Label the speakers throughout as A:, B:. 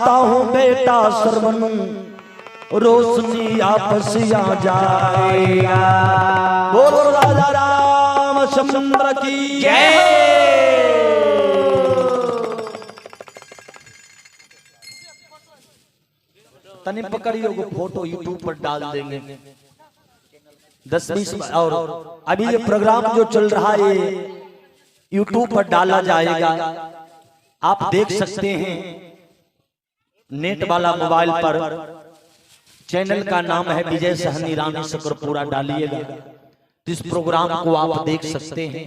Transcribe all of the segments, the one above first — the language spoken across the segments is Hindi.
A: चाहता हूँ बेटा श्रवण रोशनी आपस आ जाएगा। बोलो राजा रामचंद्र की जय। तनी पकड़ियो को फोटो यूट्यूब पर डाल देंगे 10-20। और अभी ये प्रोग्राम जो चल रहा है यूट्यूब पर डाला जाएगा, आप देख सकते हैं। नेट वाला मोबाइल पर चैनल का नाम है विजय सहनी रानी शकरपुरा, डालिएगा तो इस प्रोग्राम को आप देख सकते हैं।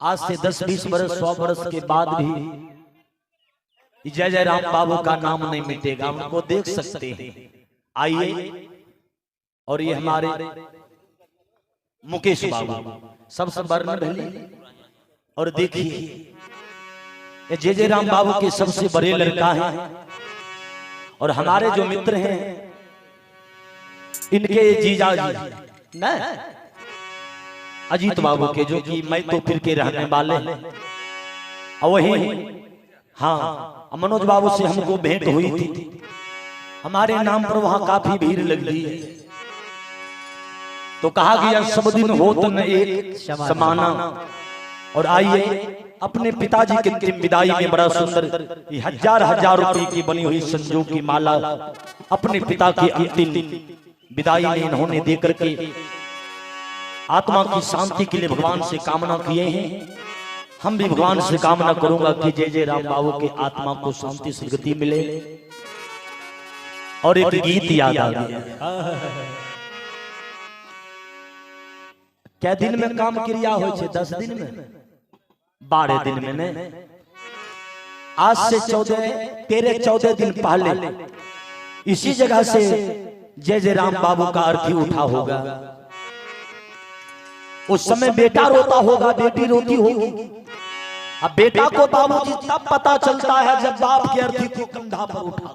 A: आज से 10-20 वर्ष 100 वर्ष के बाद भी जय जय राम बाबू का नाम नहीं मिटेगा, उनको देख सकते हैं। आइए, और ये हमारे मुकेश बाबू सबसे बड़े, और देखिए ये जय जय राम बाबू के सबसे बड़े लड़का हैं। और हमारे जो मित्र हैं इनके जीजा जी न अजीत बाबू के, जो कि मैं तो फिर के रहने वाले हैं। और वही हाँ मनोज बाबू से हमको भेंट हुई थी, हमारे नाम पर वहां काफी भीड़ लगी है। तो कहा गया सब दिन होत न एक समाना। और आइए अपने पिताजी की अंतिम विदाई में बड़ा सुंदर 1000 रुपए की बनी हुई संजोग की माला अपने पिता की अंतिम विदाई में इन्होंने देकर के आत्मा की शांति के लिए भगवान से कामना किए हैं। हम भी भगवान से कामना करूंगा कि जय जय राम बाबू की आत्मा को शांति सद्गति मिले। और एक गीत याद आ गया, क्या दिन में काम क्रिया हो 10 दिन में 12 दिन में नहीं, आज से 13-14 दिन पहले इसी जगह से जय जय राम बाबू का अर्थी उठा होगा। उस समय बेटा रोता होगा, बेटी रोती होगी। अब बेटा को बाबूजी तब पता चलता है जब बाप के अर्थी को कंधा पर उठा।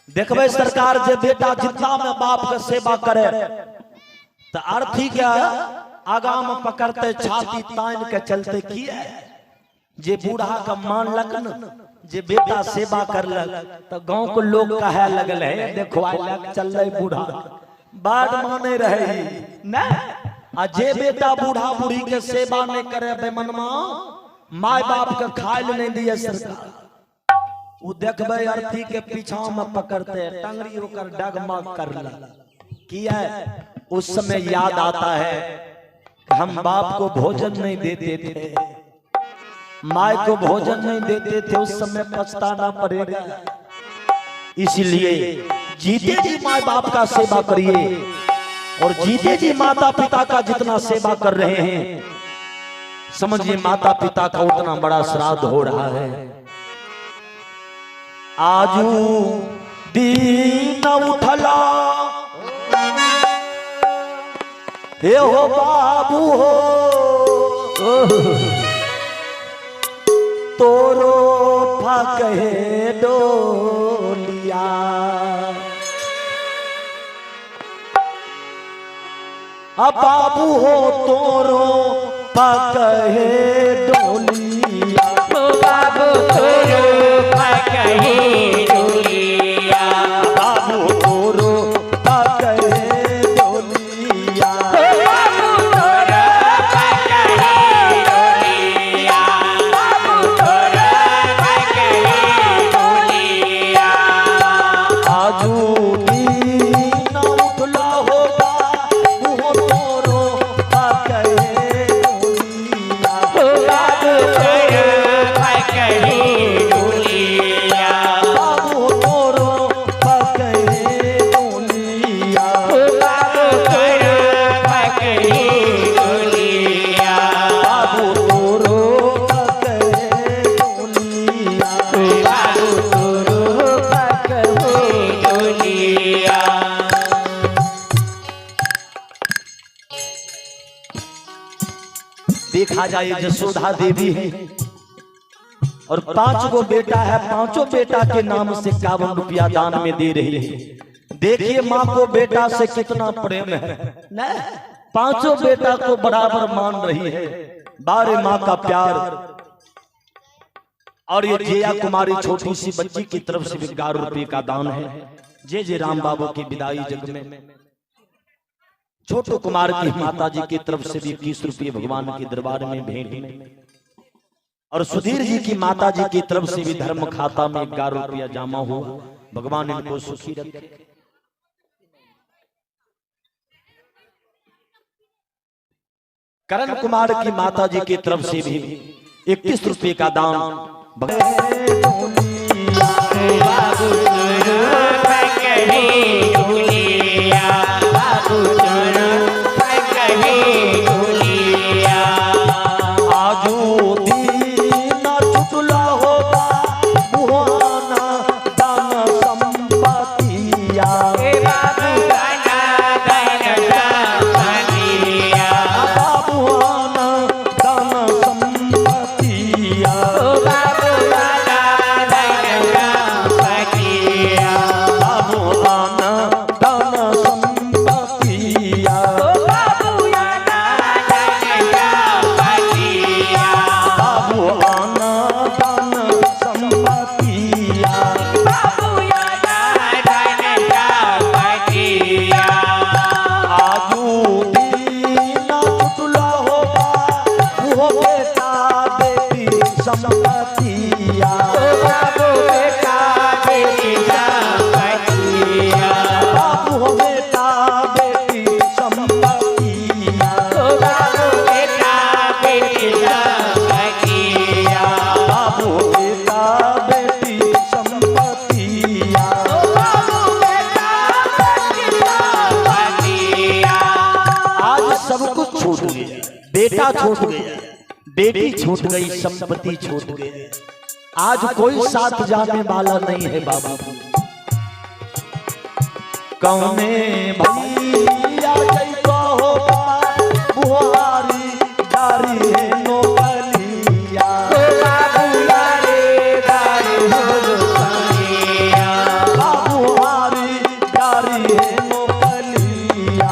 A: देखबे सरकार जे बेटा जितना में बाप का सेवा करे तो अर्थी क्या आगाम पकड़ते छाती तान के चलते किए। जे बूढ़ा का मान लगन जे बेटा सेवा करलक तो गांव को लोग कहे लगल है देखो चल रहे बूढ़ा बात माने रहे न। आ जे बेटा बूढ़ा बूढ़ी के सेवा नहीं करे बेमनमा माय बाप के खाइल नहीं दिए सरकार, वो देखबे अर्थी के पीछा में पकड़ते टंगरी होकर डगमग करला किया। उस समय याद आता है हम बाप को भोजन नहीं देते थे, माय को भोजन नहीं देते थे, उस समय पछताना पड़ेगा। इसलिए जीते जी माय बाप का सेवा करिए, और जीते जी माता पिता का जितना सेवा कर रहे हैं समझिए माता पिता का उतना बड़ा श्राद्ध हो रहा है। आजू दीन उठला हे हो बाबू हो तोरो फकहे डोलिया। अब बाबू हो तोरो फकहे डोलिया,
B: बाबू तोरो फकहे डोलिया,
A: बाबू तोरो फकहे डोलिया,
B: बाबू तोरो फकहे डोलिया, बाबू तोरो फकहे डोलिया।
A: आजू दीन उठला होगा वो तोरो फकहे डोलिया,
B: बाबू तोरो फकहे डोलिया,
A: बाबू तोरो फकहे डोलिया,
B: बाबू तोरो फकहे डोलिया,
A: बाबू तोरो फकहे डोलिया।
B: बाबू तोरो फकहे डोलिया।
A: देखा जाए यशोदा देवी है और 5 गो बेटा है, 5 बेटा के नाम से 51 रुपया दान में दे रही है। देखिए माँ को बेटा से कितना प्रेम है न, 5 बेटा को बराबर मान रही है। बारे माँ का प्यार और ये जया कुमारी छोटी सी बच्ची की तरफ से भी 11 रुपये का दान है। जय जय राम बाबू की विदाई जग में। छोटू कुमार की माता जी की तरफ से भी 21 रुपये भगवान के दरबार में भेंट में। और सुधीर जी की माता जी की तरफ से भी धर्म खाता में 11 रुपया जमा हुआ। भगवान इनको सुखी रखे। करण कुमार की माता जी की तरफ से भी 21 रुपये का दान। बेटा छूट गया, बेटी छूट गई, संपत्ति छूट गई। आज कोई साथ जाने वाला नहीं है बाबा। कौने भैया कहो बुहारी दारी है नोकलिया, बुहारी दारी है नोकलिया, बुहारी दारी है नोकलिया,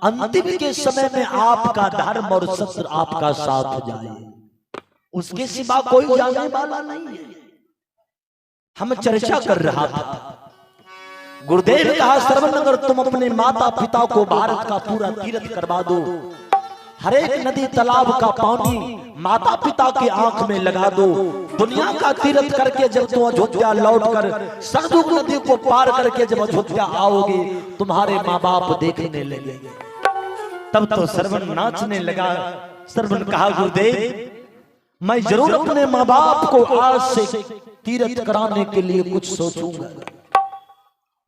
A: अंतिम के समय में आपका धर्म और सत्य आपका साथ जाए, उसके सिवा कोई जाने वाला नहीं है। हम चर्चा कर रहा था, गुरुदेव कहा श्रवण अगर तुम अपने माता पिता को भारत का पूरा तीर्थ करवा दो, हर एक नदी तालाब का पानी माता पिता की आंख में लगा दो, दुनिया का तीर्थ करके जब तुम अयोध्या लौट कर सरदुग नदी को पार करके जब अयोध्या आओगे, तुम्हारे माँ बाप देखने लगेंगे। तब तो श्रवण नाचने लगा। श्रवण कहा गुरुदेव मैं जरूर अपने माँ बाप को आज से तीर्थ कराने के लिए कुछ सोचूंगा।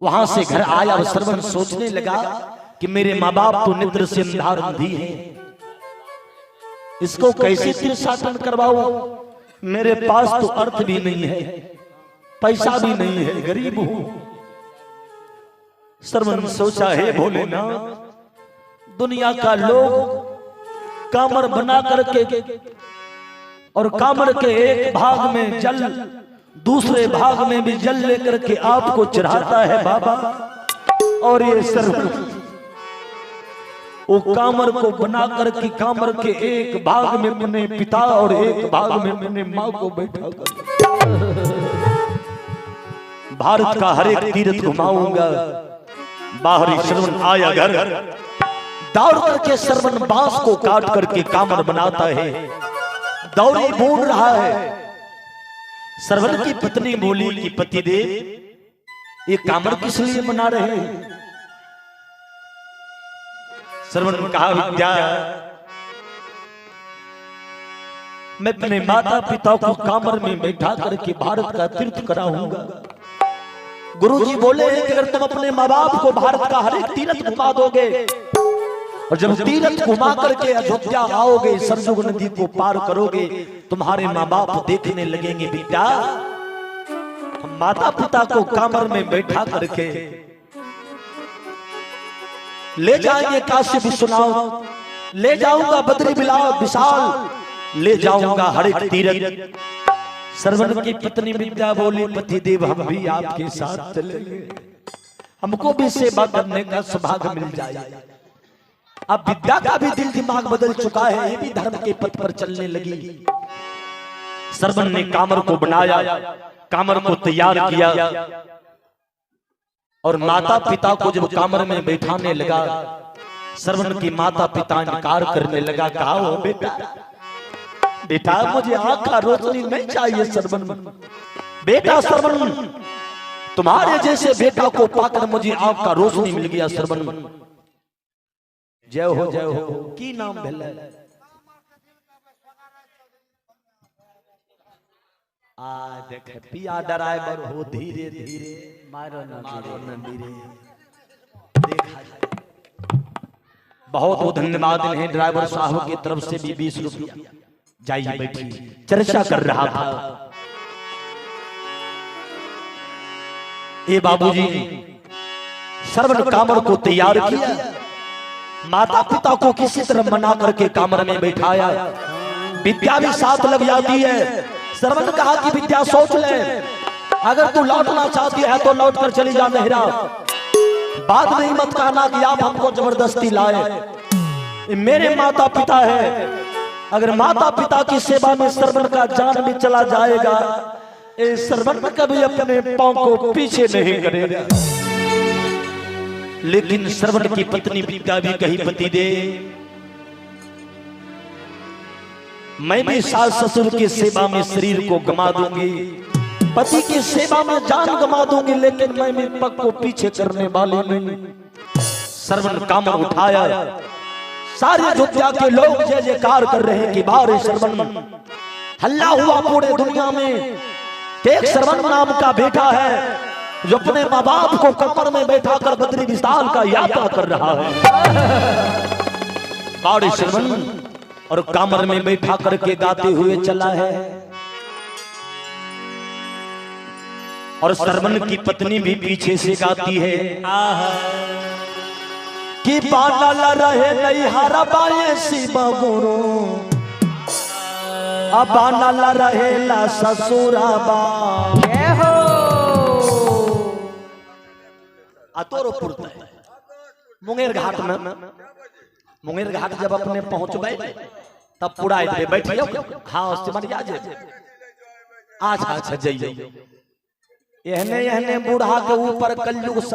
A: वहां से घर आया और श्रवण सोचने लगा कि मेरे माँ बाप तो निद्र से अंधार अंधी हैं, इसको कैसे तीर्थाटन करवाऊं? मेरे पास तो अर्थ भी नहीं है, पैसा भी नहीं है, गरीब हूं। श्रवण सोचा है भोलेनाथ, दुनिया का लोग कामर बना करके और कामर के एक भाग में जल दूसरे भाग में भी जल लेकर के आपको चढ़ाता है बाबा, और ये सर्व वो कामर को बना करके कामर के एक भाग में अपने पिता और एक भाग में अपने माँ को बैठा कर भारत का हर एक तीर्थ घुमाऊंगा। बाहरी श्रवण आया घर, दौड़ करके श्रवण बांस को काट करके कामर बनाता है, दौड़ी बूढ़ रहा है। श्रवण की पत्नी बोली कि पतिदेव ये कामर किस लिए बना रहे हैं? श्रवण ने कहा विद्या मैं अपने माता पिता को कामर में बैठा करके भारत का तीर्थ कराऊंगा। गुरुजी बोले कि अगर तुम अपने माँ बाप को भारत का हर एक तीर्थ घुमा दोगे और जब तीर्थ घुमा करके अयोध्या आओगे, सरयुग नदी को पार करोगे, तुम्हारे माँ बाप देखने लगेंगे बेटा हम माता पिता को कामर में बैठा करके ले जाएंगे काशी विश्वनाथ, ले जाऊंगा बद्री विशाल, ले जाऊंगा हर एक तीर्थ। श्रवण की पत्नी विद्या बोली पतिदेव हम भी आपके साथ चलेंगे, हमको भी सेवा करने का सौभाग्य मिल जाए। अब विद्या का भी दिल दिमाग बदल चुका है, ये भी धर्म के पथ पर चलने लगी। श्रवण ने कामर को बनाया, कामर को तैयार किया और माता पिता को जब कामर में बैठाने लगा, श्रवण की माता पिता इनकार करने लगा। कहा हो बेटा, बेटा मुझे आँख का रोशनी नहीं चाहिए श्रवण, बेटा श्रवण तुम्हारे जैसे बेटा को पाकर मुझे आँख का रोशनी मिल गया। श्रवण जय हो जय हो। की नाम भेले? आ देखे पिया ड्राइवर हो, धीरे धीरे मारो न धीरे देखा जाए। बहुत बहुत धन्यवाद इन्हें ड्राइवर साहब की तरफ से भी 20 रुपया। जाइए बैठिए, चर्चा कर रहा था। ये बाबूजी श्रवण कामर को तैयार किया, माता पिता को किसी तरह मना करके कामर में बैठाया। विद्या भी साथ लग जाती है। श्रवण कहा कि विद्या सोच ले, अगर तू लौटना चाहती है तो लौट कर चली जा नहरा, बात नहीं मत कहना कि आप हमको जबरदस्ती लाए। मेरे माता पिता है, अगर माता पिता की सेवा में श्रवण का जान भी चला जाएगा, श्रवण कभी अपने पांव को पीछे नहीं करेगा। लेकिन श्रवण की पत्नी विद्या भी कही पतिदेव मैं भी सास ससुर की सेवा में शरीर को गमा दूंगी, पति की सेवा में जान गमा दूंगी, लेकिन मैं भी पग को पीछे करने वाली नहीं। श्रवण कामर उठाया, सारे अयोध्या के लोग जय जयकार कर रहे हैं कि बारे श्रवण। हल्ला हुआ पूरे दुनिया में कि एक श्रवण नाम का बेटा है जो अपने माँ बाप को कमर में बैठा कर बद्री विशाल का यात्रा कर रहा है। बारे श्रवण और कामर में बैठा करके गाते हुए चला है। और श्रवण की पत्नी भी पीछे से गाती है कि बाला रहे नहीं हारा बाए शिवा गुरु, बाला रहे ला ससुराबा। अतोरपुर मुंगेर घाट में, मुंगेर घाट जब अपने पहुंचबे तब पूरा बैठिए। हाँ उससे मन जा अच्छा अच्छा जाइए। एहने एहने बूढ़ा के ऊपर कलयुग सब